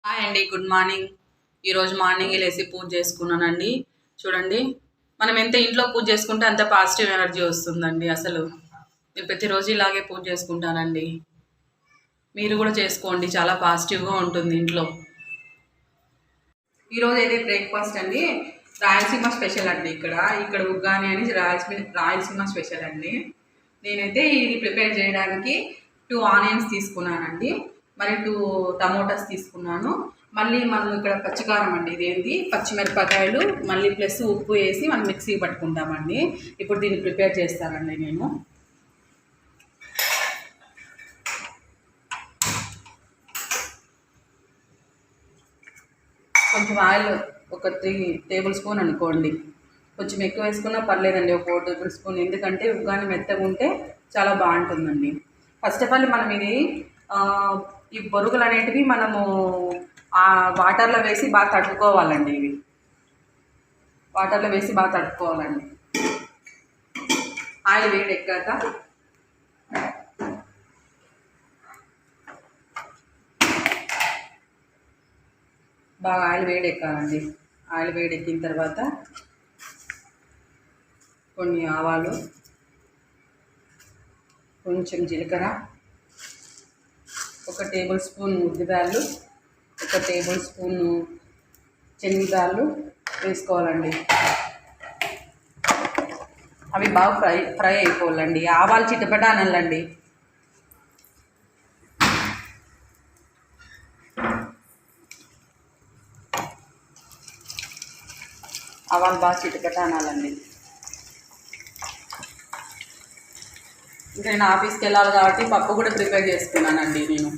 Hi అండి, good morning. ఈరోజు morning లేసి పూజ చేసుకున్నానండి. చూడండి, మనం ఎంత ఇంట్లో పూజ చేసుకుంటే అంత పాజిటివ్ ఎనర్జీ వస్తుందండి. అసలు నేను ప్రతిరోజు ఇలాగే పూజ చేసుకుంటానండి. మీరు కూడా చేసుకోండి, చాలా పాజిటివ్గా ఉంటుంది ఇంట్లో. ఈరోజు అయితే బ్రేక్ఫాస్ట్ అండి, రాయలసీమ స్పెషల్ అండి. ఇక్కడ ఉగ్గాని అని రాయలసీమ స్పెషల్ అండి. నేనైతే ఇది ప్రిపేర్ చేయడానికి 2 ఆనియన్స్ తీసుకున్నానండి, మరి 2 టమోటాస్ తీసుకున్నాను. మళ్ళీ మనం ఇక్కడ పచ్చికారం అండి, ఇదేంటి పచ్చిమిరపకాయలు, మళ్ళీ ప్లస్ ఉప్పు వేసి మనం మిక్సీ పట్టుకుంటామండి. ఇప్పుడు దీన్ని ప్రిపేర్ చేస్తానండి నేను. కొంచెం ఆయిల్ ఒక 3 టేబుల్ స్పూన్ అనుకోండి. కొంచెం ఎక్కువ వేసుకున్నా పర్లేదండి, ఒక 4 టేబుల్ స్పూన్. ఎందుకంటే ఉగ్గాని మెత్తగా ఉంటే చాలా బాగుంటుందండి. ఫస్ట్ ఆఫ్ ఆల్ మనం ఈ బొరుగులు అనేటివి మనము వాటర్లో వేసి బాగా తడుపుకోవాలండి. వాటర్లో వేసి బాగా తడుపుకోవాలండి. ఆయిల్ వేడెక్కాక బాగా ఆయిల్ వేడెక్కాలండి. ఆయిల్ వేడెక్కిన తర్వాత కొన్ని ఆవాలు, కొంచెం జీలకర్ర, 1 టేబుల్ స్పూన్ ఉద్దిబ్యాళ్ళు, 1 టేబుల్ స్పూన్ శనగబ్యాళ్ళు వేసుకోవాలండి. అవి బాగా ఫ్రై అయిపోవాలండి. ఆవాలు చిటపట అనాలండి. ఆవాలు బాగా చిటపట అనాలండి. ఇంకా నేను ఆఫీస్కి వెళ్ళాలి కాబట్టి పప్పు కూడా ప్రిపేర్ చేసుకున్నానండి. నేను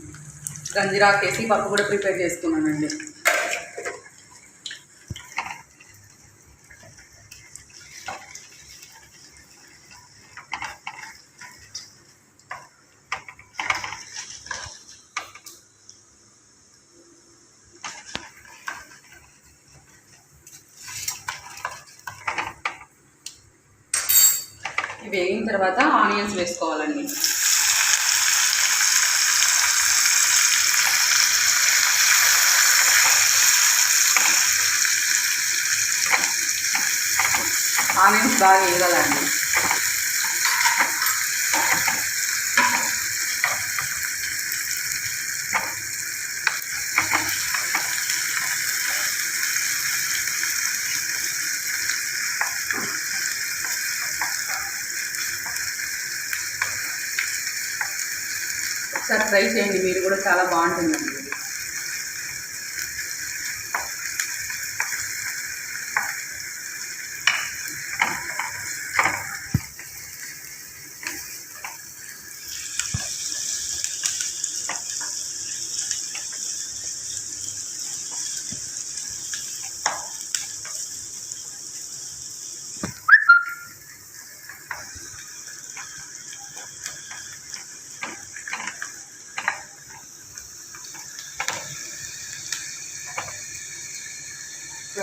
గంజిరాకు వేసి పప్పు కూడా ప్రిపేర్ చేసుకున్నానండి. ఇవి వేగిన తర్వాత ఆనియన్స్ వేసుకోవాలండి. ఆనియన్స్ బాగా వేయాలండి. ఒకసారి ట్రై చేయండి, మీరు కూడా, చాలా బాగుంటుందండి.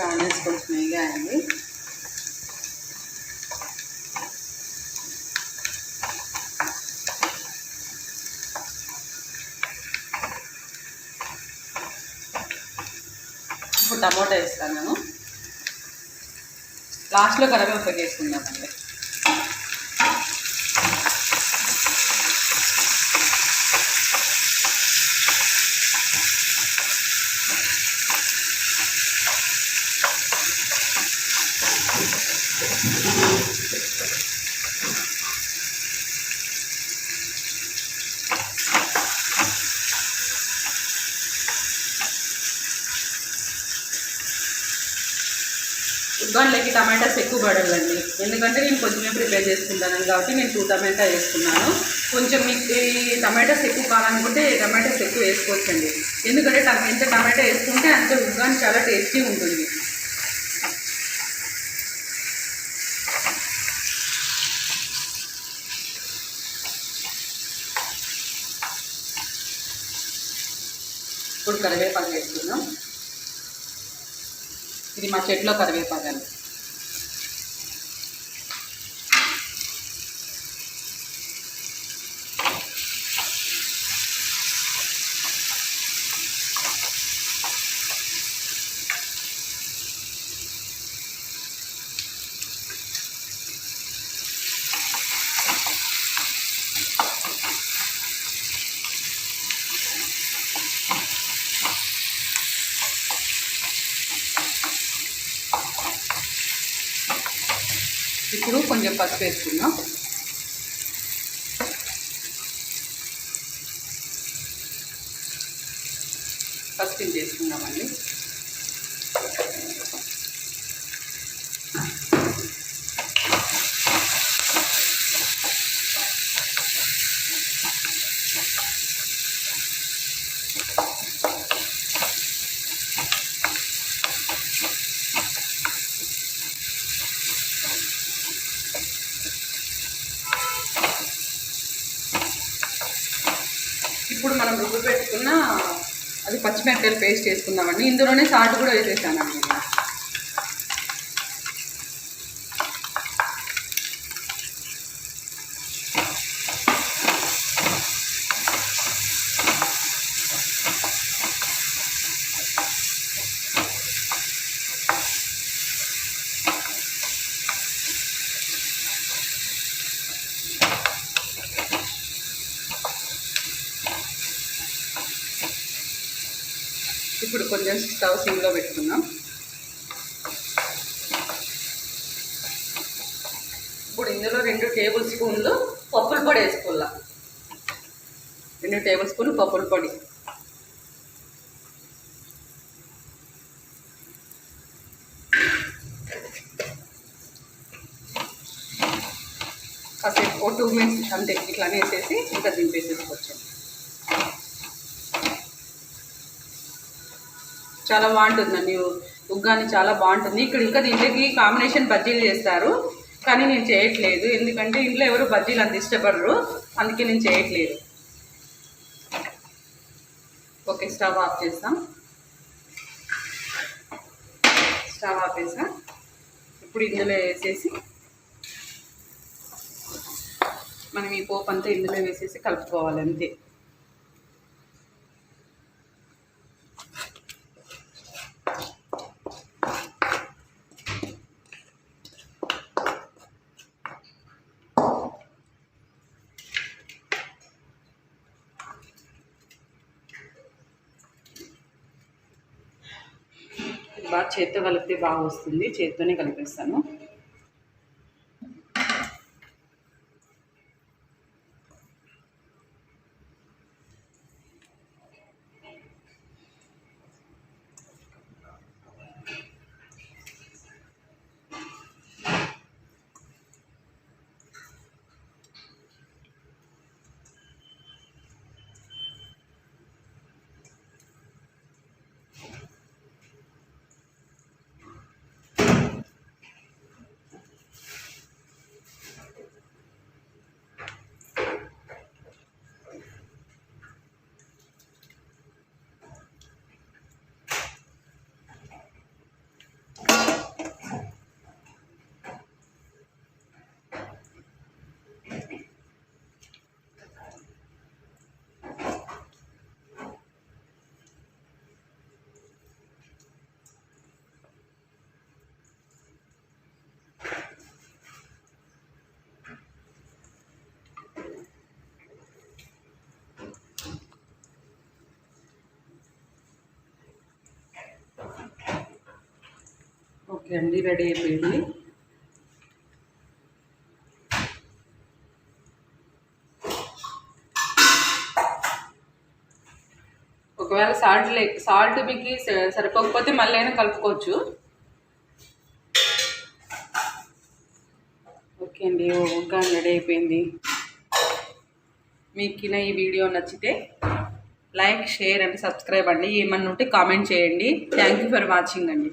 ఆనియన్స్ కొంచెం వేగాయండి. ఇప్పుడు టమోటా వేస్తాను నేను. లాస్ట్లో కరివేపాకు వేసుకుందామండి. ఉగ్గానిలోకి టమాటాస్ ఎక్కువ పడాలండి, ఎందుకంటే నేను కొంచెమే ప్రిపేర్ చేసుకుంటాను కాబట్టి నేను 2 టమాటా వేసుకున్నాను. కొంచెం మీకు టమాటాస్ ఎక్కువ కావాలనుకుంటే టమాటాస్ ఎక్కువ వేసుకోవచ్చండి. ఎందుకంటే ఎంత టమాటా వేసుకుంటే అంత ఉగ్గాని చాలా టేస్టీ ఉంటుంది. ఇప్పుడు కరివేపాకు వేసుకుందాం. ఇది మా చెట్లో కరివేపాకండి. ఇప్పుడు కొంచెం పసుపు వేసుకుందాం. పసుపు చేసుకుందామండి. ఇప్పుడు మనం రుబ్బు పెట్టుకున్న అది పచ్చిమిరపకాయలు పేస్ట్ చేసుకుందామండి. ఇందులోనే సాల్ట్ కూడా వేసేసానండి. ఇప్పుడు కొంచెం స్టవ్ సిమ్లో పెట్టుకుందాం. ఇప్పుడు ఇందులో 2 టేబుల్ స్పూన్లు పప్పుల పొడి వేసుకోవాలా. 2 టేబుల్ స్పూన్లు పప్పుల పొడి, కాసేపు 2 మినిట్స్ అంతే ఇట్లానే వేసేసి ఇంకా దింపేసేసుకోవచ్చు. చాలా బాగుంటుందండి ఉగ్గాని, చాలా బాగుంటుంది. ఇక్కడ ఇంకా దీంట్లోకి కాంబినేషన్ బజ్జీలు చేస్తారు, కానీ నేను చేయట్లేదు. ఎందుకంటే ఇంట్లో ఎవరు బజ్జీలు అంత ఇష్టపడరు, అందుకే నేను చేయట్లేదు. ఓకే, స్టవ్ ఆఫ్ చేస్తాం. స్టవ్ ఆఫ్ చేసా. ఇప్పుడు ఇందులో వేసేసి మనం ఈ పోపు అంతా ఇందులో వేసేసి కలుపుకోవాలి అంతే. బాగా చేత్తో కలిపితే బాగా వస్తుంది. చేత్తోనే కలిపేస్తాను. ఓకే అండి, రెడీ అయిపోయింది. ఒకవేళ సాల్ట్ మీకు సరిపోకపోతే మళ్ళీ అయినా కలుపుకోవచ్చు. ఓకే అండి, ఉగ్గాని రెడీ అయిపోయింది. మీకు ఈ వీడియో నచ్చితే లైక్, షేర్ అండ్ సబ్స్క్రైబ్ అండి. ఏమన్నా ఉంటే కామెంట్ చేయండి. థ్యాంక్ యూ ఫర్ వాచింగ్ అండి.